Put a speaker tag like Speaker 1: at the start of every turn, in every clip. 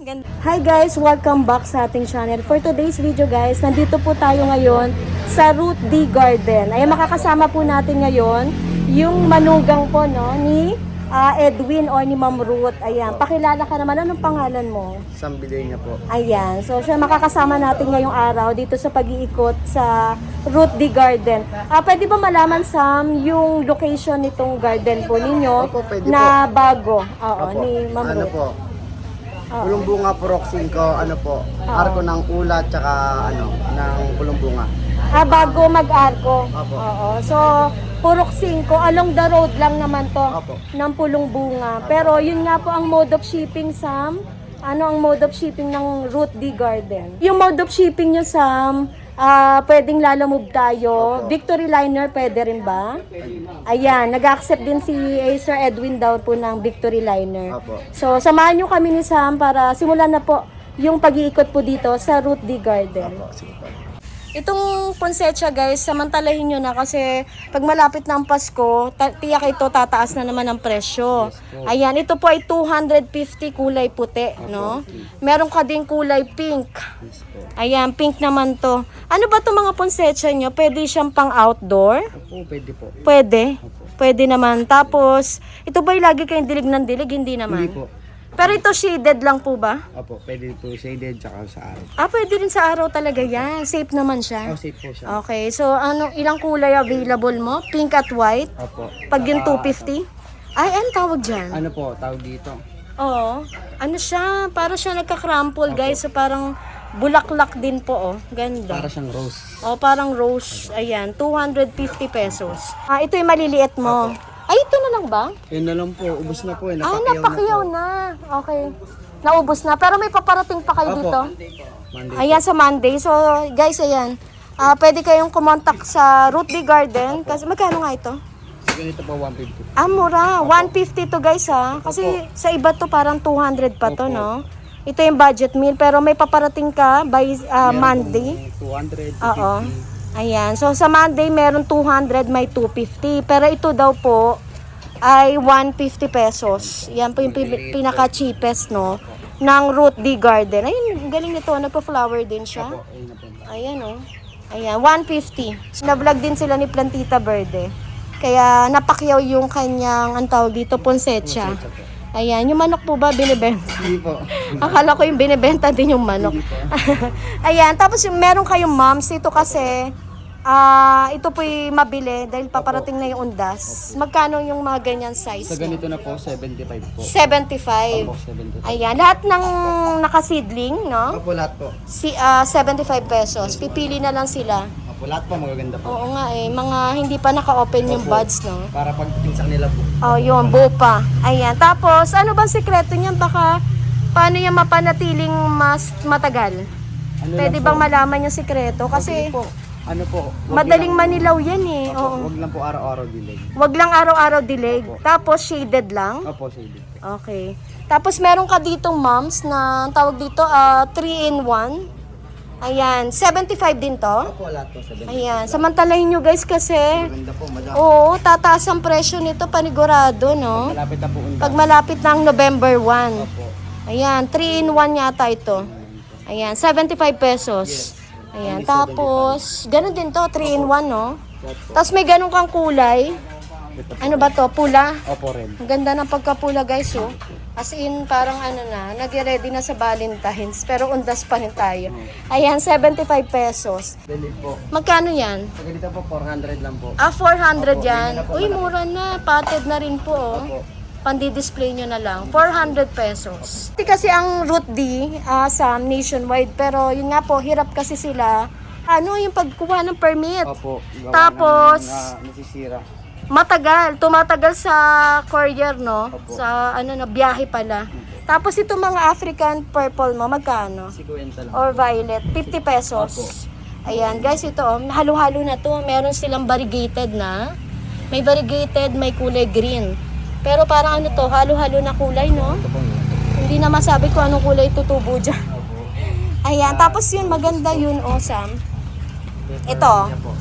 Speaker 1: Hi guys! Welcome back sa ating channel. For today's video guys, nandito po tayo ngayon sa Ruth D Garden. Ay makakasama po natin ngayon yung manugang po no, ni Edwin o ni Ma'am Ruth. Ayan, pakilala ka naman. Anong pangalan mo?
Speaker 2: Sam Bidenya po.
Speaker 1: Ayan, so siya makakasama natin ngayong araw dito sa pag-iikot sa Ruth D Garden. Pwede ba malaman Sam yung location nitong garden po ninyo?
Speaker 2: Opo, pwede
Speaker 1: na bago? Oo,
Speaker 2: Opo.
Speaker 1: ni Ma'am
Speaker 2: Ano
Speaker 1: Ruth.
Speaker 2: po? Pulong bunga Purok 5, ano po? Arko ng ulat tsaka ano, ng pulong bunga.
Speaker 1: Bago mag-arko.
Speaker 2: Opo.
Speaker 1: Oo. So, Purok 5, along the road lang naman to
Speaker 2: Opo.
Speaker 1: ng Pulong Bunga. Pero yun nga po ang mode of shipping, Sam. Ano ang mode of shipping ng Ruth D Garden? Yung mode of shipping nyo, Sam, pwedeng lalamove tayo.
Speaker 2: Opo.
Speaker 1: Victory Liner, pwede rin ba? Ayan, nag-accept din si Sir Edwin daw po ng Victory Liner.
Speaker 2: Opo.
Speaker 1: So, samahan nyo kami ni Sam para simulan na po yung pag-iikot po dito sa Ruth D Garden.
Speaker 2: Opo, sige po.
Speaker 1: Itong ponsetsa guys, samantalahin nyo na kasi pag malapit na ang Pasko, tiyak ito tataas na naman ang presyo. Ayan, ito po ay 250 kulay puti, no? Meron ka ding kulay pink. Ayan, pink naman to. Ano ba itong mga ponsetsa nyo? Pwede siyang pang outdoor?
Speaker 2: Opo, pwede po.
Speaker 1: Pwede. Pwede naman. Tapos, ito ba lagi kayong dilig ng dilig? Hindi naman.
Speaker 2: Hindi po.
Speaker 1: Pero ito shaded lang po ba?
Speaker 2: Opo, pwede po shaded tsaka sa araw.
Speaker 1: Pwede rin sa araw talaga yan. Safe naman siya.
Speaker 2: Oh, safe po siya.
Speaker 1: Okay, so ilang kulay available mo? Pink at white?
Speaker 2: Opo.
Speaker 1: Pag yung 250? Ay, ano tawag dyan?
Speaker 2: Ano po, tawag dito?
Speaker 1: Oo. Ano siya? Para siya nagka-crumple, guys. So, parang bulaklak din po, oh. Ganda.
Speaker 2: Para siyang rose.
Speaker 1: Parang rose. Ayan, 250 pesos. Ito yung maliliit mo. Ay, ito na lang ba?
Speaker 2: Yun na lang po, ubos na po eh.
Speaker 1: Napakiyaw na. Okay. Naubos na. Pero may paparating pa kayo
Speaker 2: Opo.
Speaker 1: dito?
Speaker 2: Monday.
Speaker 1: Ayan sa Monday. So, guys, ayan. Pwede kayong kumontak sa Ruth D Garden. Kasi magkano nga ito?
Speaker 2: So, ganito po, 150.
Speaker 1: Mura. 150 to guys ha. Kasi sa iba to parang 200 pa to,
Speaker 2: Opo.
Speaker 1: no? Ito yung budget meal. Pero may paparating ka by Monday.
Speaker 2: 200, 250.
Speaker 1: Oo. Ayan. So, sa Monday, meron 200, may 250. Pero ito daw po ay 150 pesos. Yan po yung pinaka-cheapest, no? Ng Ruth D Garden. Ayun, galing nito. Nagpa-flower din siya.
Speaker 2: Opo, ayun na po.
Speaker 1: Ayan, oh. Ayan, 150. Na-vlog din sila ni Plantita Verde. Kaya napakyaw yung kanyang, ang tawag dito, ponsetsa. Ayan, yung manok po ba binibenta?
Speaker 2: Hindi po.
Speaker 1: Akala ko yung binibenta din yung manok. Ayan, tapos yung meron kayong moms, ito kasi, ito po'y mabili dahil paparating na yung undas. Magkano yung mga ganyan size?
Speaker 2: Sa ganito na po, 75 po.
Speaker 1: 75.
Speaker 2: Opo, 75.
Speaker 1: Ayan, lahat ng nakasidling, no?
Speaker 2: Opo, lahat po.
Speaker 1: 75 pesos. Pipili na lang sila.
Speaker 2: Opo, lahat po magaganda po.
Speaker 1: Oo nga mga hindi pa naka-open yung
Speaker 2: Opo.
Speaker 1: buds, no?
Speaker 2: Para pag pinsak nila po.
Speaker 1: Yun, buo pa. Ayan, tapos, ano bang sekreto niyan? Baka, paano yung mapanatiling mas matagal?
Speaker 2: Ano
Speaker 1: Pwede
Speaker 2: lang
Speaker 1: bang
Speaker 2: po?
Speaker 1: malaman yung sekreto? Kasi,
Speaker 2: po. Ano po?
Speaker 1: madaling manilaw yan eh.
Speaker 2: Opo,
Speaker 1: Oo.
Speaker 2: wag lang po araw-araw dilig.
Speaker 1: Wag lang araw-araw dilig.
Speaker 2: Opo.
Speaker 1: Tapos, shaded lang.
Speaker 2: Opo, shaded.
Speaker 1: Okay. Tapos, meron ka ditong moms na, ang tawag dito, 3-in-1. Ayan, 75 din to.
Speaker 2: Opo, lahat po 75.
Speaker 1: Ayan, samantalahin nyo guys kasi,
Speaker 2: Maganda po, madam.
Speaker 1: oo, tataas ang presyo nito panigurado, no?
Speaker 2: Malapit na po undas.
Speaker 1: Pag malapit ng November 1.
Speaker 2: Opo.
Speaker 1: Ayan, 3-in-1 yata ito. Ayan, 75 pesos. Ayan, tapos, ganun din to, 3-in-1, no?
Speaker 2: Lahat po.
Speaker 1: Tapos may ganun kang kulay.
Speaker 2: Ito po.
Speaker 1: Ano ba to? Pula?
Speaker 2: Opo, red.
Speaker 1: Ang ganda ng pagkapula guys, oh. As in, parang nag-ready na sa Valentine's. Pero undas pa rin tayo. Ayan, 75 pesos.
Speaker 2: Dali po.
Speaker 1: Magkano yan?
Speaker 2: Sa ganito po, 400 lang po.
Speaker 1: 400
Speaker 2: Opo,
Speaker 1: yan.
Speaker 2: yun na po,
Speaker 1: Uy,
Speaker 2: malaki.
Speaker 1: mura na. Potted na rin po, oh.
Speaker 2: Opo.
Speaker 1: Pandi-display nyo na lang. 400 pesos. Kasi ang Ruth D, sa nationwide. Pero yun nga po, hirap kasi sila. Yung pagkuha ng permit.
Speaker 2: Opo. gawa
Speaker 1: Tapos,
Speaker 2: ng, nasisira.
Speaker 1: tumatagal sa courier, no?
Speaker 2: Opo.
Speaker 1: Sa biyahe pala. Tapos ito mga African purple mo, magkano?
Speaker 2: 50 lang.
Speaker 1: Or violet, 50 pesos. Ayan, guys, ito, halo-halo na to. Meron silang variegated na. May variegated, may kulay green. Pero parang halo-halo na kulay, no?
Speaker 2: Ito po.
Speaker 1: Hindi na masabi kung anong kulay tutubo dyan.
Speaker 2: Opo.
Speaker 1: Ayan, tapos yun, maganda yun, Sam. Ito.
Speaker 2: Niya po.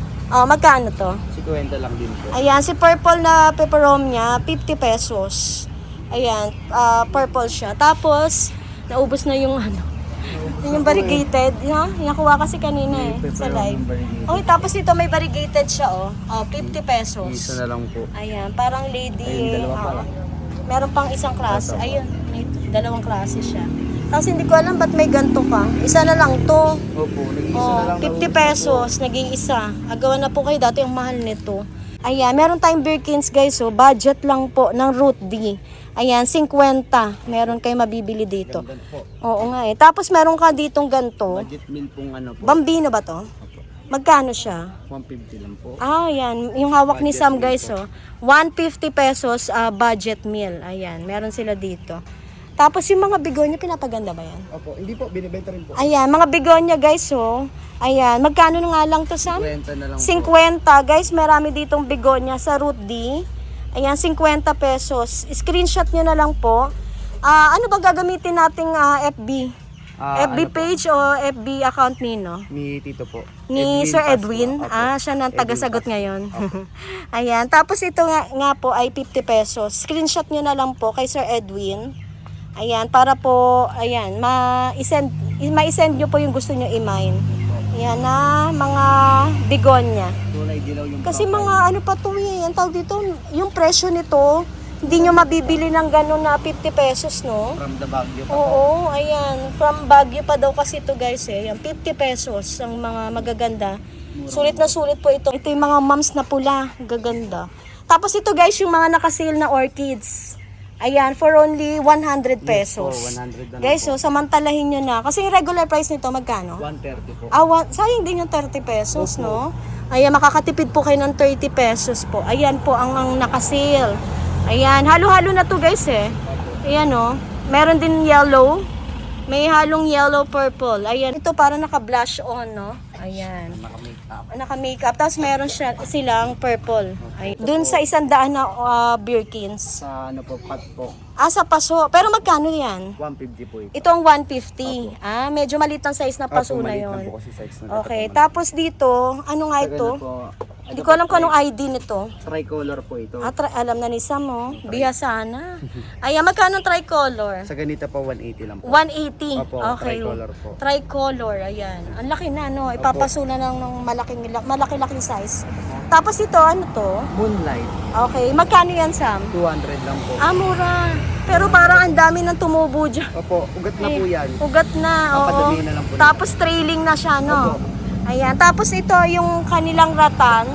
Speaker 1: Magkano to?
Speaker 2: 50 lang din po.
Speaker 1: Ayan, si purple na peperomia, 50 pesos. Ayan, purple siya. Tapos, Naubos na yung ano. Yung variegated, yung nakuha kasi kanina sa live. Okay, tapos ito may variegated siya Oh, 50 pesos.
Speaker 2: Isa na lang po.
Speaker 1: Ayan, parang lady.
Speaker 2: Ayun, dalawa pala.
Speaker 1: Meron pang isang klase. Ayun, may dalawang klase siya. Tapos hindi ko alam ba't may ganito ka. Isa na lang to.
Speaker 2: Opo, nag-isa na lang.
Speaker 1: 50 pesos, naging isa. Agawan na po kayo, dati yung mahal nito. Ayan, meron tayong Birkins guys, budget lang po ng Root D. Ayan, 50. Meron kayo mabibili dito.
Speaker 2: Ganda po.
Speaker 1: Oo nga Tapos meron ka ditong ganito.
Speaker 2: Budget meal pong ano po.
Speaker 1: Bambino ba to?
Speaker 2: Opo.
Speaker 1: Magkano siya?
Speaker 2: 150 lang po.
Speaker 1: Yan. Yung hawak ni
Speaker 2: Budget
Speaker 1: Sam
Speaker 2: meal
Speaker 1: guys, 150 pesos budget meal. Ayan, meron sila dito. Tapos yung mga bigonya, pinapaganda ba yan?
Speaker 2: Opo, hindi po, binibenta rin po.
Speaker 1: Ayan, mga bigonya guys, Ayan, magkano na nga lang to, Sam?
Speaker 2: 50 na lang
Speaker 1: 50,
Speaker 2: po.
Speaker 1: guys. Marami ditong bigonya sa Root D. Ayan, 50 pesos. Screenshot nyo na lang po. Ano ba gagamitin nating FB? FB
Speaker 2: Ano po?
Speaker 1: page o FB account nino?
Speaker 2: Ni Tito po.
Speaker 1: Ni Sir
Speaker 2: Pascua.
Speaker 1: Edwin.
Speaker 2: Opo.
Speaker 1: Siya nang
Speaker 2: Edwin
Speaker 1: tagasagot
Speaker 2: Pascua.
Speaker 1: ngayon. Ayan. Tapos ito nga po ay 50 pesos. Screenshot nyo na lang po kay Sir Edwin. Ayan. Para po, ayan, ma-send nyo po yung gusto nyo i-mine. Ayan na, mga bigonya.
Speaker 2: Kulay dilaw yung
Speaker 1: Kasi
Speaker 2: profile.
Speaker 1: mga ano pa to ang tawag dito, yung presyo nito, hindi nyo mabibili ng gano'n na 50 pesos, no?
Speaker 2: From the Baguio pa po.
Speaker 1: Oo, ayan. From Baguio pa daw kasi ito guys Ayan, 50 pesos ang mga magaganda. Sulit na sulit po ito. Ito yung mga moms na pula. Gaganda. Tapos ito guys, yung mga nakasale na orchids. Ayan, for only 100 pesos.
Speaker 2: Yes po, 100 na lang
Speaker 1: Guys,
Speaker 2: po.
Speaker 1: samantalahin nyo na. Kasi yung regular price nito, magkano?
Speaker 2: 130 po.
Speaker 1: Sayang din yung 30 pesos, no? Ayan, makakatipid po kayo ng 30 pesos po. Ayan po ang nakasale. Ayan, halo-halo na to guys Ayan meron din yellow. May halong yellow purple. Ayan, ito para naka-blush on, no? Ayan.
Speaker 2: Naka-makeup.
Speaker 1: Naka-makeup. Tapos meron silang purple. Ayan. Dun sa 100 na Birkins.
Speaker 2: Sa ano po, pat po.
Speaker 1: Sa paso. Pero magkano yan?
Speaker 2: 150 po ito.
Speaker 1: Ito ang 150. Medyo maliit ang size na paso
Speaker 2: Opo,
Speaker 1: na
Speaker 2: maliit lang
Speaker 1: yon.
Speaker 2: po kasi size na
Speaker 1: Okay,
Speaker 2: dapat
Speaker 1: tapos dito, ano nga
Speaker 2: naman.
Speaker 1: ito?
Speaker 2: Sa ganun po,
Speaker 1: Hindi ko alam kung anong ID nito.
Speaker 2: tricolor po ito.
Speaker 1: Alam na ni Sam, Biya sana. Ayan, magkano ang tricolor?
Speaker 2: Sa ganito po, 180 lang po.
Speaker 1: 180.
Speaker 2: Opo,
Speaker 1: Okay.
Speaker 2: tricolor po.
Speaker 1: Tricolor, ayan. Ang laki na, no? Ipapasuna ng malaki-laking size. Tapos ito, ano to?
Speaker 2: Moonlight,
Speaker 1: Okay, magkano yan, Sam?
Speaker 2: 200 lang po.
Speaker 1: Mura. Pero parang ang dami ng tumubo dyan.
Speaker 2: Opo, ugat na po yan.
Speaker 1: Ugat na, oo.
Speaker 2: Papadamihan na lang po.
Speaker 1: Tapos trailing na siya, no?
Speaker 2: Opo.
Speaker 1: Ayan. Tapos ito yung kanilang ratan.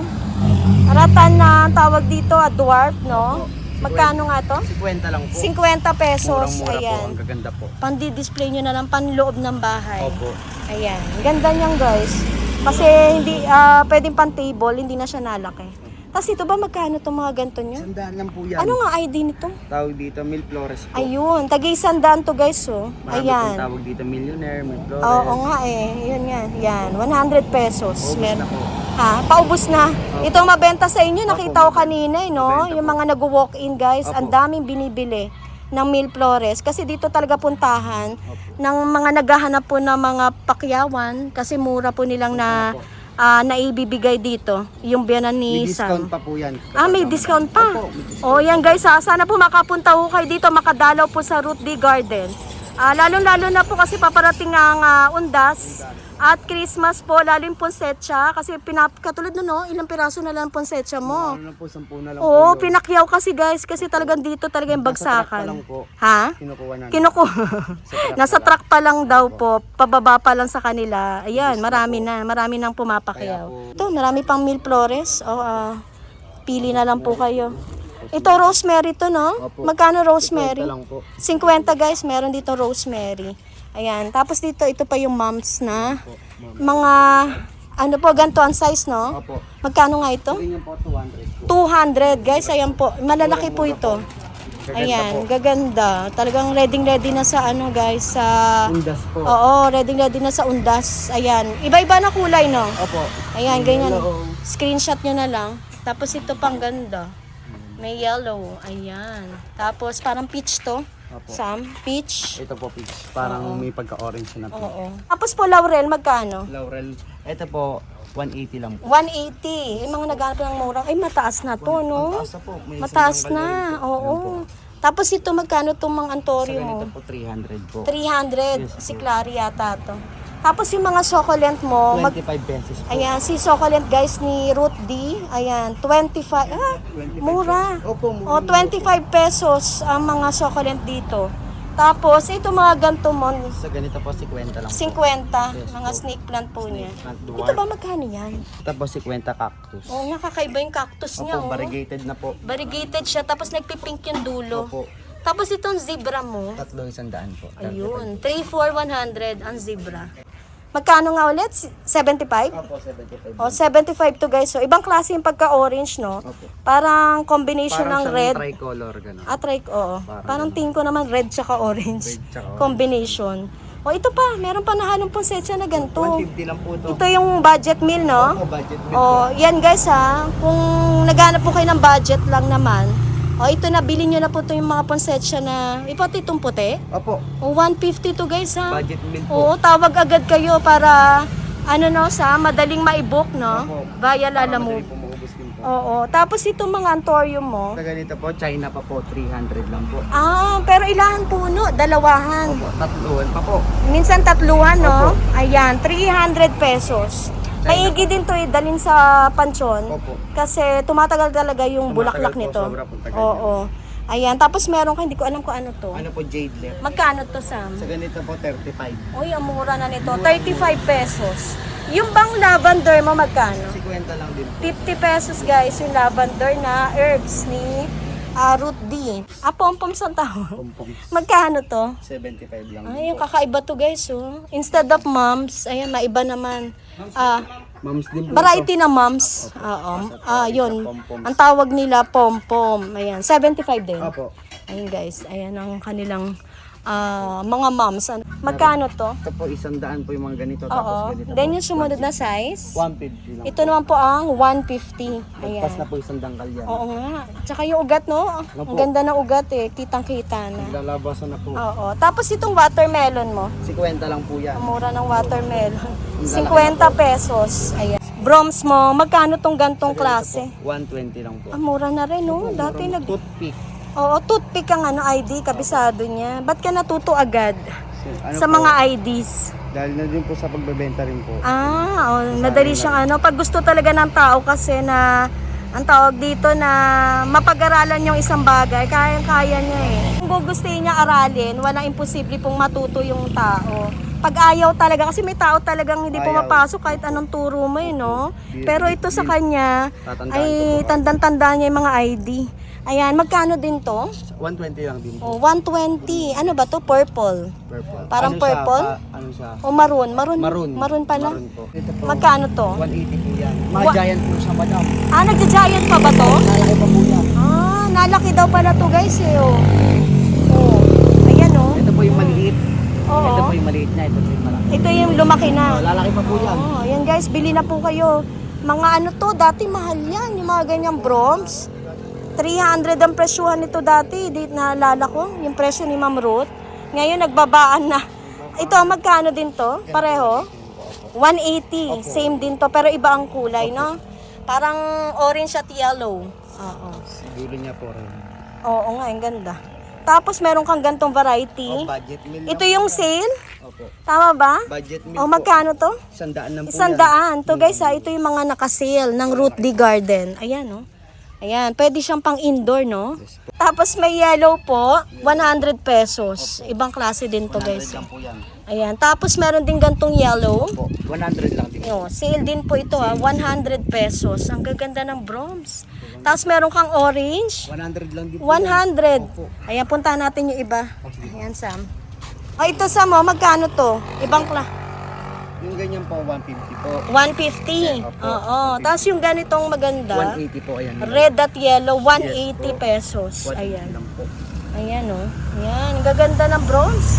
Speaker 1: Ratan na tawag dito, dwarf, no? Magkano nga to?
Speaker 2: 50 lang po.
Speaker 1: 50 pesos.
Speaker 2: Murang-mura po,
Speaker 1: Ayan.
Speaker 2: ang gaganda po.
Speaker 1: Pandi-display nyo na lang panloob ng bahay.
Speaker 2: Opo.
Speaker 1: Ayan. Ganda niyan, guys. Kasi hindi, pwedeng pan table, hindi na siya nalaki. Tapos ito ba magkano itong mga ganito nyo?
Speaker 2: Sandaan lang po yan.
Speaker 1: Ano nga ID nito?
Speaker 2: Tawag dito, Mil Flores po.
Speaker 1: Ayun, tag-isandaan to guys,
Speaker 2: Marami
Speaker 1: Ayan.
Speaker 2: pong tawag dito, millionaire, Mil Flores.
Speaker 1: Oo nga Yun yan. Yan. 100 pesos.
Speaker 2: Ubus na po.
Speaker 1: Paubos na. Ito ang mabenta sa inyo. Nakita ko
Speaker 2: Opo,
Speaker 1: kanina, no?
Speaker 2: mabenta
Speaker 1: Yung
Speaker 2: po.
Speaker 1: mga nag-walk-in, guys.
Speaker 2: Opo.
Speaker 1: Ang daming binibili ng Mil Flores. Kasi dito talaga puntahan ng mga naghahanap po ng mga pakyawan. Kasi mura po nilang naibibigay dito. Yung biyanan
Speaker 2: May
Speaker 1: ni
Speaker 2: discount
Speaker 1: Sam.
Speaker 2: pa po yan.
Speaker 1: May discount pa.
Speaker 2: Opo, may discount.
Speaker 1: Yan guys, sana po makapunta ho kayo dito, makadalaw po sa Root D Garden. Lalo-lalo na po kasi paparating ang undas at Christmas po, lalo yung ponsetsa. Kasi katulad no, ilang piraso na lang ponsetsa mo.
Speaker 2: Ano lang po, 10 na lang
Speaker 1: Oo,
Speaker 2: po yun.
Speaker 1: pinakyaw kasi guys, kasi talagang dito talaga yung
Speaker 2: Nasa truck pa
Speaker 1: bagsakan.
Speaker 2: lang po.
Speaker 1: Ha?
Speaker 2: Kinukuha namin.
Speaker 1: Nasa truck pa lang daw po, pababa pa lang sa kanila. Ayan, marami nang pumapakyaw. Ito, marami pang Mil Flores. Pili na lang po kayo. Ito, rosemary to, no?
Speaker 2: Opo.
Speaker 1: Magkano rosemary?
Speaker 2: 50 lang po.
Speaker 1: 50 guys, meron dito rosemary. Ayan, tapos dito, ito pa yung mums na mga, ano po, ganito ang size, no?
Speaker 2: Opo.
Speaker 1: Magkano nga ito?
Speaker 2: Tingin po, 200 po.
Speaker 1: 200 guys, ayan po, malalaki po ito.
Speaker 2: Gaganda
Speaker 1: Ayan,
Speaker 2: po.
Speaker 1: gaganda. Talagang ready na sa ano guys, sa...
Speaker 2: Undas po.
Speaker 1: Oo, ready na sa undas. Ayan, iba-iba na kulay, no?
Speaker 2: Opo.
Speaker 1: Ayan, ganyan.
Speaker 2: Yellow.
Speaker 1: Screenshot nyo na lang. Tapos ito pang ganda. May yellow. Ayan. Tapos parang peach to.
Speaker 2: Opo.
Speaker 1: Sam, peach.
Speaker 2: Ito po, peach. Parang may pagka-orange na po.
Speaker 1: Oo. Tapos po laurel, magkano?
Speaker 2: Laurel. Ito po, 180 lang po.
Speaker 1: 180. Yung mga naghanap ng murang, ay mataas na to, no?
Speaker 2: Mataas na po. May
Speaker 1: Mataas
Speaker 2: isang
Speaker 1: na.
Speaker 2: balon po. Yan po.
Speaker 1: Oo. Tapos ito, magkano itong mga
Speaker 2: Sa
Speaker 1: antoryo mo?
Speaker 2: ganito po, 300 po.
Speaker 1: 300.
Speaker 2: Yes,
Speaker 1: Si
Speaker 2: po.
Speaker 1: Clary yata to. Tapos yung mga succulent mo,
Speaker 2: 25 pesos po.
Speaker 1: ayan, si succulent guys ni Ruth D. Ayan, 25.
Speaker 2: 25
Speaker 1: Mura.
Speaker 2: pesos. Opo,
Speaker 1: O, 25 pesos ang mga succulent dito. Tapos, ito mga ganito mo,
Speaker 2: Sa ganito po, 50 lang po.
Speaker 1: 50.
Speaker 2: Yes,
Speaker 1: Mga
Speaker 2: po.
Speaker 1: snake plant po niya.
Speaker 2: plant,
Speaker 1: Ito
Speaker 2: dwarf.
Speaker 1: ba magkano yan?
Speaker 2: Ito po, 50 cactus.
Speaker 1: Oo nga, kakaiba yung cactus niya.
Speaker 2: Opo,
Speaker 1: Oh.
Speaker 2: variegated na po.
Speaker 1: Variegated siya, tapos nagpipink yung dulo.
Speaker 2: Opo.
Speaker 1: Tapos itong zebra mo,
Speaker 2: 300 po.
Speaker 1: ayun, 3,400 ang zebra. Magkano nga ulit? 75?
Speaker 2: Opo, 75.
Speaker 1: O, 75 to guys. So, ibang klase yung pagka-orange, no?
Speaker 2: Opo.
Speaker 1: Parang combination ng
Speaker 2: Parang siyang
Speaker 1: red.
Speaker 2: tricolor, gano'n.
Speaker 1: Oo. Parang tingin ko naman red tsaka orange.
Speaker 2: Red tsaka orange.
Speaker 1: Combination. O, ito pa. Meron pa nahalong ponsetsa na ganito.
Speaker 2: 150 lang po to.
Speaker 1: Ito yung budget meal, no?
Speaker 2: Opo, budget meal po.
Speaker 1: O, yan guys ha. Kung naghanap po kayo ng budget lang naman, o, ito na, bilhin nyo na po ito yung mga ponsetsa na, ipati itong puti.
Speaker 2: Opo,
Speaker 1: O, 150 to guys ha.
Speaker 2: budget meal po.
Speaker 1: Oo, tawag agad kayo para, ano no, sa madaling maibok, no?
Speaker 2: Opo.
Speaker 1: Via
Speaker 2: Para
Speaker 1: Lalamove.
Speaker 2: madali po maubos din po.
Speaker 1: Oo. Tapos itong mga antorium mo,
Speaker 2: Sa ganito po, China pa po, 300 lang po.
Speaker 1: pero ilan puno? Dalawahan.
Speaker 2: Opo, tatluhan pa po.
Speaker 1: Minsan tatluhan, no?
Speaker 2: Opo.
Speaker 1: Ayan, 300 pesos. Maigi din to dalhin sa pansyon.
Speaker 2: Opo.
Speaker 1: Kasi tumatagal talaga yung
Speaker 2: Tumatagal
Speaker 1: bulaklak
Speaker 2: po,
Speaker 1: nito.
Speaker 2: sobra po tagal
Speaker 1: Oo. Ayan, tapos meron ka, hindi ko alam kung ano to.
Speaker 2: Ano po, jade left.
Speaker 1: Magkano to, Sam?
Speaker 2: Sa ganito po, 35.
Speaker 1: Uy, ang mura na nito. 35 pesos. Yung bang lavender mo, magkano?
Speaker 2: 50 lang din po.
Speaker 1: 50 pesos guys, yung lavender na herbs ni Ruth D. Pom-pom sa tao.
Speaker 2: Pompong.
Speaker 1: Magkano to?
Speaker 2: 75 lang
Speaker 1: Ay,
Speaker 2: din
Speaker 1: yung
Speaker 2: po.
Speaker 1: kakaiba to guys, oh. Instead of mums, ayan, maiba naman.
Speaker 2: Moms din po.
Speaker 1: Variety na mums. Oo. Yun.
Speaker 2: Pom-poms.
Speaker 1: Ang tawag nila pom-pom. Ayan, 75 din.
Speaker 2: Opo.
Speaker 1: Ayun guys, ayan ang kanilang mga mums. Magkano to?
Speaker 2: Ito po, 100 po yung mga ganito. Tapos
Speaker 1: Oo.
Speaker 2: ganito
Speaker 1: Then
Speaker 2: po,
Speaker 1: yung sumunod na size,
Speaker 2: 150 lang.
Speaker 1: ito naman po ang 150. Ayan.
Speaker 2: Lagpas na po isang dangkal yan.
Speaker 1: Oo nga. Tsaka yung ugat, no? Ang
Speaker 2: Opo.
Speaker 1: ganda ng ugat eh. Kitang-kita na.
Speaker 2: Naglalabasan na po.
Speaker 1: Oo. Tapos itong watermelon mo.
Speaker 2: 50 lang po yan.
Speaker 1: Ang mura ng watermelon.
Speaker 2: Ang
Speaker 1: 50
Speaker 2: lalaki
Speaker 1: pesos. Ayan. Broms mo, magkano tong gantong klase?
Speaker 2: 120 lang po.
Speaker 1: Ang mura na rin, no? Dati nag...
Speaker 2: Toothpick.
Speaker 1: Oo, toothpick ang ID, kabisado niya. Ba't ka natuto agad
Speaker 2: Ano
Speaker 1: sa
Speaker 2: po,
Speaker 1: mga IDs?
Speaker 2: dahil na din po sa pagbebenta rin po.
Speaker 1: Madali siyang ano. Pag gusto talaga ng tao kasi na, ang tawag dito na mapag-aralan yung isang bagay, kayang-kaya niya eh. Kung gugustuhin niya aralin, walang imposible pong matuto yung tao. Pag ayaw talaga, kasi may tao talagang hindi
Speaker 2: Ayaw.
Speaker 1: pumapasok kahit anong turo mo eh, no? Pero ito sa kanya,
Speaker 2: Tatandaan
Speaker 1: ay
Speaker 2: ko po.
Speaker 1: tandang-tandaan niya yung mga ID. Ayan, magkano din to?
Speaker 2: 120 lang din po.
Speaker 1: Oh, 120. Ano ba to? Purple.
Speaker 2: Purple.
Speaker 1: Parang
Speaker 2: Ano siya?
Speaker 1: purple?
Speaker 2: Ano siya?
Speaker 1: O maroon? Maroon,
Speaker 2: Maroon.
Speaker 1: pala.
Speaker 2: Maroon po. Ito po.
Speaker 1: Magkano to?
Speaker 2: 180 po yan. Mga
Speaker 1: Wa-
Speaker 2: giant po siya, madam.
Speaker 1: Nagja-giant pa ba to?
Speaker 2: Lalaki pa po yan.
Speaker 1: Nalaki daw pala to guys eh. Ayan oh.
Speaker 2: Ito po yung maliit.
Speaker 1: Oo.
Speaker 2: Ito po yung maliit niya. Ito po yung malaki.
Speaker 1: Ito yung lumaki na.
Speaker 2: Lalaki pa po yan.
Speaker 1: Ayan guys, bili na po kayo. Mga ano to, dati mahal yan. Yung mga ganyang bronze. 300 ang presyuhan nito dati. Di naalala ko, yung presyo ni Ma'am Ruth. Ngayon, nagbabaan na. Ito, magkano din to? Pareho? 180. Same din to, pero iba ang kulay, no? Parang orange at yellow. Oo.
Speaker 2: Siguro niya po rin.
Speaker 1: Oo nga, ang ganda. Tapos meron kang gantong variety.
Speaker 2: Budget meal
Speaker 1: Ito yung sale?
Speaker 2: Opo.
Speaker 1: Tama ba?
Speaker 2: Budget meal
Speaker 1: O magkano to?
Speaker 2: 100 lang po
Speaker 1: 100. To guys ito yung mga naka-sale ng Ruth D Garden. Ayan oh. Ayan, pwede siyang pang indoor, no? Tapos may yellow po, 100 pesos. Ibang klase din to
Speaker 2: 100
Speaker 1: guys.
Speaker 2: lang po yan.
Speaker 1: Ayan, tapos meron din gantong yellow.
Speaker 2: Po, 100 lang din.
Speaker 1: Sale din po ito 100 pesos. Ang gaganda ng bronze. Tapos meron kang orange,
Speaker 2: 100 lang din po.
Speaker 1: 100. Ayan, puntahan natin yung iba. Ayan, Sam. Ito Sam, magkano to? Ibang
Speaker 2: Yung ganyan po, 150 po.
Speaker 1: 150.
Speaker 2: Opo.
Speaker 1: Oo. Tapos yung ganitong maganda,
Speaker 2: 180 po, ayan.
Speaker 1: red at yellow, 180
Speaker 2: Yes po.
Speaker 1: pesos.
Speaker 2: 180
Speaker 1: Ayan.
Speaker 2: lang po.
Speaker 1: Ayan, oh. Ayan, gaganda ng bronze.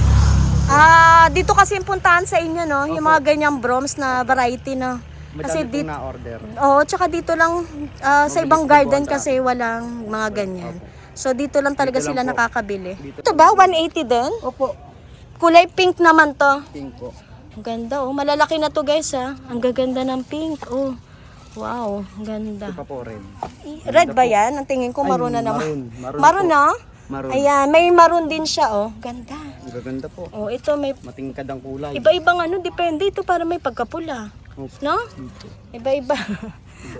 Speaker 1: Dito kasi yung puntahan sa inyo, no? Yung mga ganyang bronze na variety, no? Kasi
Speaker 2: Madami
Speaker 1: dito,
Speaker 2: pong na-order.
Speaker 1: oo, tsaka dito lang sa
Speaker 2: Mabilis
Speaker 1: ibang
Speaker 2: din
Speaker 1: garden
Speaker 2: po ang
Speaker 1: kasi walang mga ganyan. So dito lang talaga
Speaker 2: Dito
Speaker 1: sila
Speaker 2: lang po.
Speaker 1: nakakabili.
Speaker 2: Dito.
Speaker 1: Ito ba, 180 din?
Speaker 2: Opo.
Speaker 1: Kulay pink naman to.
Speaker 2: Pink po.
Speaker 1: Ang ganda, oh. Malalaki na to, guys, ha. Ang gaganda ng pink, oh. Wow, ang ganda.
Speaker 2: Ito pa po rin.
Speaker 1: Red ba yan? Ang tingin ko
Speaker 2: Ay,
Speaker 1: maroon na naman.
Speaker 2: maroon. Maroon
Speaker 1: Maroon
Speaker 2: po.
Speaker 1: na?
Speaker 2: Maroon.
Speaker 1: Ayan, may maroon din siya, oh. Ganda.
Speaker 2: Ang gaganda po.
Speaker 1: Oh, ito may
Speaker 2: Matingkad ang kulay.
Speaker 1: iba-ibang ano, depende ito para may pagkapula.
Speaker 2: Opo.
Speaker 1: No?
Speaker 2: Dito.
Speaker 1: Iba-iba.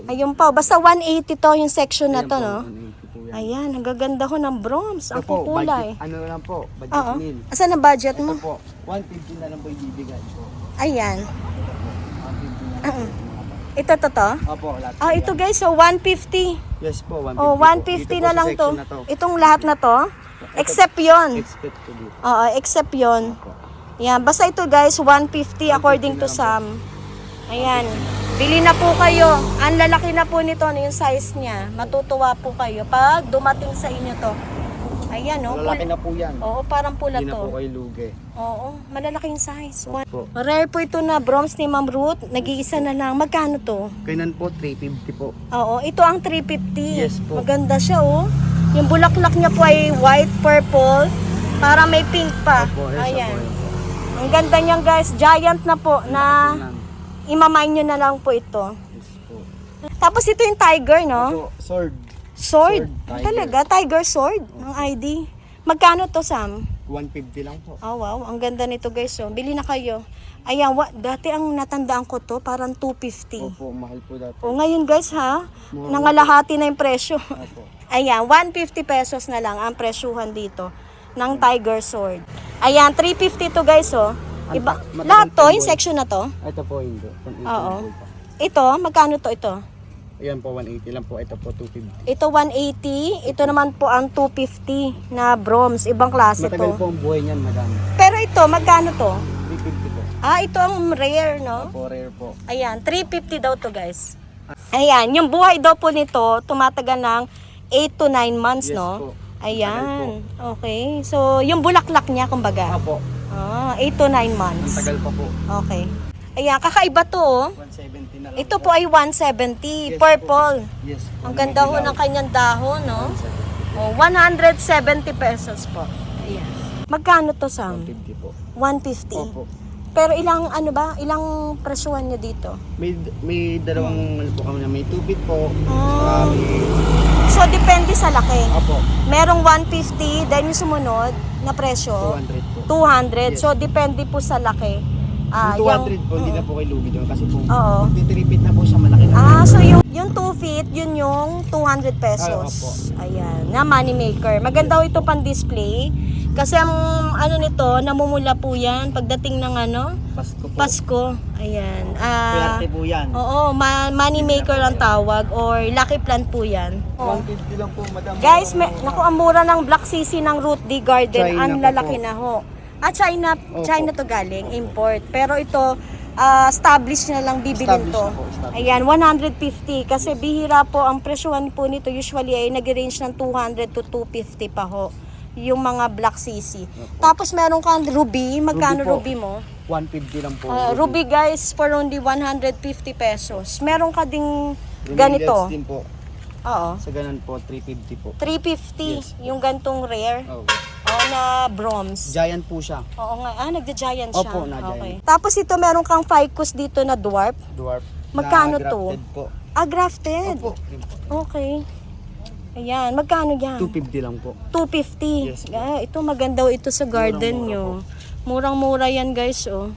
Speaker 1: Ayun pa, basta 180 to yung section na
Speaker 2: Ayan
Speaker 1: to,
Speaker 2: po,
Speaker 1: no?
Speaker 2: 180 po yan.
Speaker 1: Ayan, ang gaganda ho ng bronze. Ang
Speaker 2: Ito po,
Speaker 1: kukulay.
Speaker 2: budget, ano lang po, budget
Speaker 1: Oo.
Speaker 2: meal.
Speaker 1: Asan ang budget
Speaker 2: Ito
Speaker 1: mo?
Speaker 2: po, 150 na lang po ibibigay po.
Speaker 1: Ayan.
Speaker 2: 150 na lang po.
Speaker 1: Ito to?
Speaker 2: Opo, lahat po
Speaker 1: Ah,
Speaker 2: yan.
Speaker 1: ito guys, so 150.
Speaker 2: Yes po, 150
Speaker 1: Oh,
Speaker 2: po.
Speaker 1: 150
Speaker 2: Dito
Speaker 1: na
Speaker 2: po
Speaker 1: lang
Speaker 2: sa
Speaker 1: to.
Speaker 2: section na to.
Speaker 1: Itong lahat na to. Except yon.
Speaker 2: Expect ko dito.
Speaker 1: Oo, except yon.
Speaker 2: Opo.
Speaker 1: Yan, basta ito guys, 150 according to Sam. Ayan. Bili na po kayo. Ang lalaki na po nito, yung size niya. Matutuwa po kayo pag dumating sa inyo to. Ayan, oh.
Speaker 2: Malalaki na po yan.
Speaker 1: Oo, parang pula
Speaker 2: Hindi na po
Speaker 1: to.
Speaker 2: kayo lugi.
Speaker 1: Oo, malalaking size.
Speaker 2: Opo.
Speaker 1: Rare po ito na bronze ni Ma'am Ruth. Nag-iisa na lang. Magkano to?
Speaker 2: Kainan po, 350 po.
Speaker 1: Oo, ito ang 350.
Speaker 2: Yes po.
Speaker 1: Maganda siya, oh. Yung bulaklak niya po ay white, purple. Para may pink pa.
Speaker 2: Opo, yes,
Speaker 1: Ayan.
Speaker 2: opo, yes.
Speaker 1: Ang ganda niyan guys. Giant na po na
Speaker 2: Ito lang.
Speaker 1: imamay nyo na lang po ito.
Speaker 2: Yes po.
Speaker 1: Tapos ito yung tiger, no?
Speaker 2: Opo, sword.
Speaker 1: Sword.
Speaker 2: Sword, tiger.
Speaker 1: Talaga, tiger sword ng ID. Magkano to, Sam?
Speaker 2: 150 lang po.
Speaker 1: Oh, wow. Ang ganda nito, guys. Oh. Bili na kayo. Ayan, dati ang natandaan ko to, parang 250.
Speaker 2: Opo, mahal po dati.
Speaker 1: O ngayon, guys, ha? Nangalahati na yung presyo.
Speaker 2: Opo.
Speaker 1: Ayan, 150 pesos na lang ang presyuhan dito ng tiger sword. Ayan, 350 to, guys, oh. Iba,
Speaker 2: Magandang
Speaker 1: lahat to, yung
Speaker 2: symbol.
Speaker 1: section na to.
Speaker 2: Ito po hindi.
Speaker 1: Oo. Ito, magkano to ito?
Speaker 2: Ayan po, 180 lang po. Ito po, 250.
Speaker 1: Ito 180, ito naman po ang 250 na bronze, ibang klase
Speaker 2: Matagal
Speaker 1: to.
Speaker 2: po ang buhay niyan, madam.
Speaker 1: Pero ito, magkano to?
Speaker 2: 350 po.
Speaker 1: Ah, ito ang rare, no?
Speaker 2: Opo, rare po.
Speaker 1: Ayan, 350 daw to, guys. Ayan, yung buhay daw po nito, tumatagal ng 8 to 9 months,
Speaker 2: Yes
Speaker 1: no?
Speaker 2: po.
Speaker 1: Ayan, okay. So, yung bulaklak niya, kumbaga.
Speaker 2: Opo,
Speaker 1: Ah, 8 to 9
Speaker 2: ang
Speaker 1: months.
Speaker 2: tagal pa po.
Speaker 1: Okay. Ayan, kakaiba to, oh.
Speaker 2: 170 na lang.
Speaker 1: Ito po ay 170,
Speaker 2: Yes
Speaker 1: purple.
Speaker 2: Yes po.
Speaker 1: Ang ganda ho ng kanyang dahon, no?
Speaker 2: 170.
Speaker 1: Oh, 170 pesos po. Ayan. Magkano to, Sam?
Speaker 2: 150 po.
Speaker 1: 150.
Speaker 2: Opo.
Speaker 1: Pero ilang ano ba? Ilang presyuhan niyo dito?
Speaker 2: May dalawang ano po kami na may 2 feet po.
Speaker 1: Ah.
Speaker 2: Saka may...
Speaker 1: So depende sa laki.
Speaker 2: Opo,
Speaker 1: Merong 150, then yung sumunod na presyo
Speaker 2: 200 po.
Speaker 1: 200.
Speaker 2: Yes.
Speaker 1: So depende po sa laki. Ah,
Speaker 2: Yung 200 po, hindi na po kayo lugi doon kasi po,
Speaker 1: Oo.
Speaker 2: magti-3 feet na po siya, malaki na.
Speaker 1: Ah, so yung 2 feet, yun yung 200 pesos.
Speaker 2: opo.
Speaker 1: Ayan, na money maker. Maganda ito pang display. Kasi ang ano nito, namumula po yan pagdating ng ano,
Speaker 2: Pasko po.
Speaker 1: Pasko. Ayan. Ah,
Speaker 2: Pwerte po yan.
Speaker 1: oo, money maker ang tawag or lucky plant po yan. Oh.
Speaker 2: 150 lang po, madam.
Speaker 1: Guys, naku, ang mura ng Black Sisi ng Root D Garden.
Speaker 2: China
Speaker 1: Ang
Speaker 2: po
Speaker 1: lalaki
Speaker 2: po.
Speaker 1: na ho. Ah, China
Speaker 2: Opo.
Speaker 1: to galing, import. Pero ito, established na lang bibilin
Speaker 2: Established
Speaker 1: to.
Speaker 2: na po, established.
Speaker 1: Ayan, 150. Kasi bihira po, ang presyuhan po nito usually ay nag-range ng 200 to 250 pa ho. Yung mga Black Sisi. Tapos meron kang ruby. Magkano
Speaker 2: Ruby
Speaker 1: ruby
Speaker 2: po.
Speaker 1: mo?
Speaker 2: 150 lang po.
Speaker 1: Ruby guys, for only 150 pesos. Meron ka ding
Speaker 2: Ruby
Speaker 1: ganito.
Speaker 2: Reds din po.
Speaker 1: Oo.
Speaker 2: Sa ganun po, 350 po.
Speaker 1: 350.
Speaker 2: Yes.
Speaker 1: Yung gantong rare.
Speaker 2: Oh.
Speaker 1: Na bronze.
Speaker 2: Giant po siya.
Speaker 1: Oo nga. Ah, nagja-giant siya.
Speaker 2: Opo, na-giant.
Speaker 1: Okay. Tapos ito, meron kang ficus dito na dwarf.
Speaker 2: Dwarf.
Speaker 1: Magkano
Speaker 2: na
Speaker 1: to?
Speaker 2: grafted po.
Speaker 1: Ah, grafted.
Speaker 2: Opo.
Speaker 1: Okay. Ayan. Magkano yan?
Speaker 2: 250 lang po.
Speaker 1: 250.
Speaker 2: Yes, po.
Speaker 1: Ah, ito maganda ito sa garden
Speaker 2: Murang-mura
Speaker 1: nyo. Murang-mura yan guys, oh.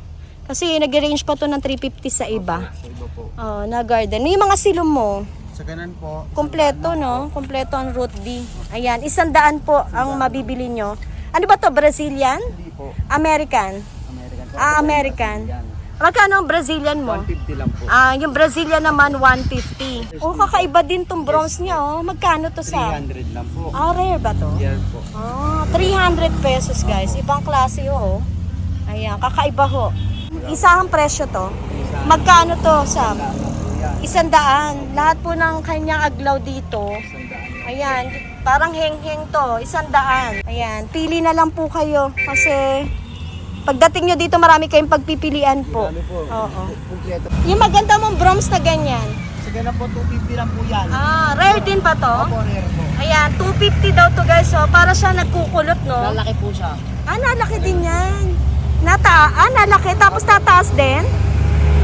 Speaker 1: Kasi nag-range pa to ng 350 sa iba.
Speaker 2: Sa iba po.
Speaker 1: Oh, na garden. Yung mga silom mo,
Speaker 2: Sa ganun po.
Speaker 1: kompleto, no? Kompleto ang root D. Ayan, 100 po ang mabibili nyo. Ano ba to? Brazilian?
Speaker 2: Hindi po.
Speaker 1: American?
Speaker 2: American.
Speaker 1: Ah, American.
Speaker 2: Yan.
Speaker 1: Magkano ang Brazilian mo?
Speaker 2: 150 lang po.
Speaker 1: Ah, yung Brazilian naman 150. Oh, kakaiba din tong bronze niya, oh. Magkano to sa?
Speaker 2: 300 lang po.
Speaker 1: Ah, rare ba to?
Speaker 2: Yan po.
Speaker 1: Ah, 300 pesos guys. Ibang klase ho, oh. Ayan, kakaiba ho. Isang presyo to. Magkano to, Sam?
Speaker 2: Yan.
Speaker 1: 100. Lahat po ng kanyang aglaw dito. Ayan, parang heng-heng to. 100. Ayan, pili na lang po kayo. Kasi pagdating nyo dito, marami kayong pagpipilian po.
Speaker 2: Dami po.
Speaker 1: Oo.
Speaker 2: Kompleto.
Speaker 1: Yung maganda mong bronze na ganyan.
Speaker 2: Sa ganun po, 250 lang po yan.
Speaker 1: Ah, rare din pa to?
Speaker 2: Opo, rare po.
Speaker 1: Ayan, 250 daw to guys. So, para siya nagkukulot, no?
Speaker 2: Lalaki po siya.
Speaker 1: Ah, nalaki din yan. Nalaki. Tapos tataas din?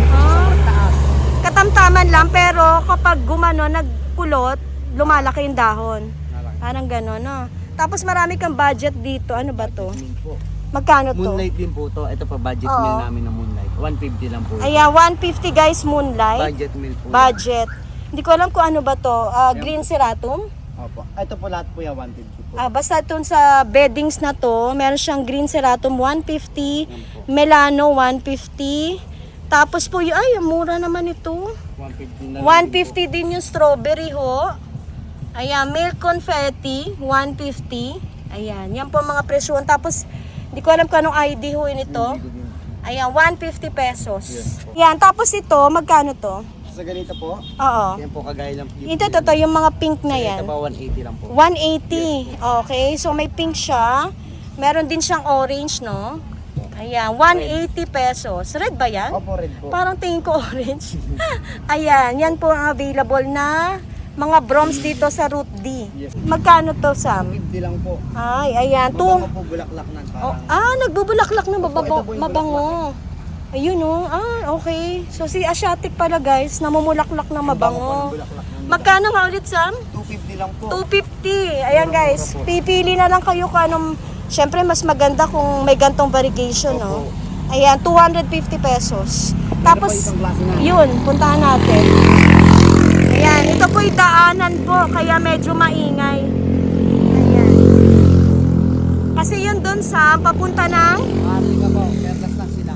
Speaker 1: Ah,
Speaker 2: Taas.
Speaker 1: katamtaman lang. Pero kapag gumano, nagkulot, lumalaki yung dahon.
Speaker 2: Lalaki.
Speaker 1: Parang gano'n, no? Tapos marami kang budget dito. Ano ba to?
Speaker 3: Meal po.
Speaker 1: Magkano to?
Speaker 3: Moonlight din po to. Ito pa budget
Speaker 1: Oo.
Speaker 3: meal namin ng Moonlight. 150 lang po. ito.
Speaker 1: Ayan, 150 guys, Moonlight.
Speaker 3: Budget meal po.
Speaker 1: Budget. Hindi ko alam kung ano ba to. Green Ceratum?
Speaker 2: Opo. Ito po lahat po yan, 150 po.
Speaker 1: Basta itong sa beddings na to, meron siyang Green Ceratum 150, Melano 150. Tapos po, ay, mura naman ito.
Speaker 3: 150 na lang.
Speaker 1: 150 din yung strawberry ho. Ayan, milk confetti, 150. Ayan, yan po ang mga presyon. Tapos, hindi ko alam kung anong ID ho nito. Ayan, 150 pesos.
Speaker 3: Yes po.
Speaker 1: Yan, tapos ito, magkano to?
Speaker 2: Sa ganito po,
Speaker 1: Oo.
Speaker 2: yan po kagaya lang.
Speaker 1: Ito, yung mga pink na yan.
Speaker 3: Ito pa 180 lang po.
Speaker 1: 180. Okay, so may pink siya. Meron din siyang orange, no? Ayan, 180 pesos. Red ba yan?
Speaker 2: Opo, red po.
Speaker 1: Parang tingin ko orange. Ayan, yan po ang available na mga broms dito sa Route D.
Speaker 2: Yes.
Speaker 1: Magkano to, Sam?
Speaker 2: 50 lang po.
Speaker 1: Ay, ayan.
Speaker 2: Mabango po, bulaklak na. Parang,
Speaker 1: Nagbubulaklak na
Speaker 2: Opo, ito po yung
Speaker 1: mabango. Ayun, oh. Okay. So, si Asiatic pala, guys. Namumulaklak na mabango.
Speaker 2: bulaklak na.
Speaker 1: Magkano nga ulit, Sam?
Speaker 2: 250 lang po.
Speaker 1: 250. Ayan guys, pipili na lang kayo kung anong, syempre mas maganda kung may gantong variegation, no? Ayan, 250 pesos. Tapos,
Speaker 2: pa isang klase na.
Speaker 1: yun, puntahan natin. Ayan, ito po'y daanan po, kaya medyo maingay. Ayan. Kasi yun dun sa papunta ng,
Speaker 2: Maaari ka po, perlas lang sila.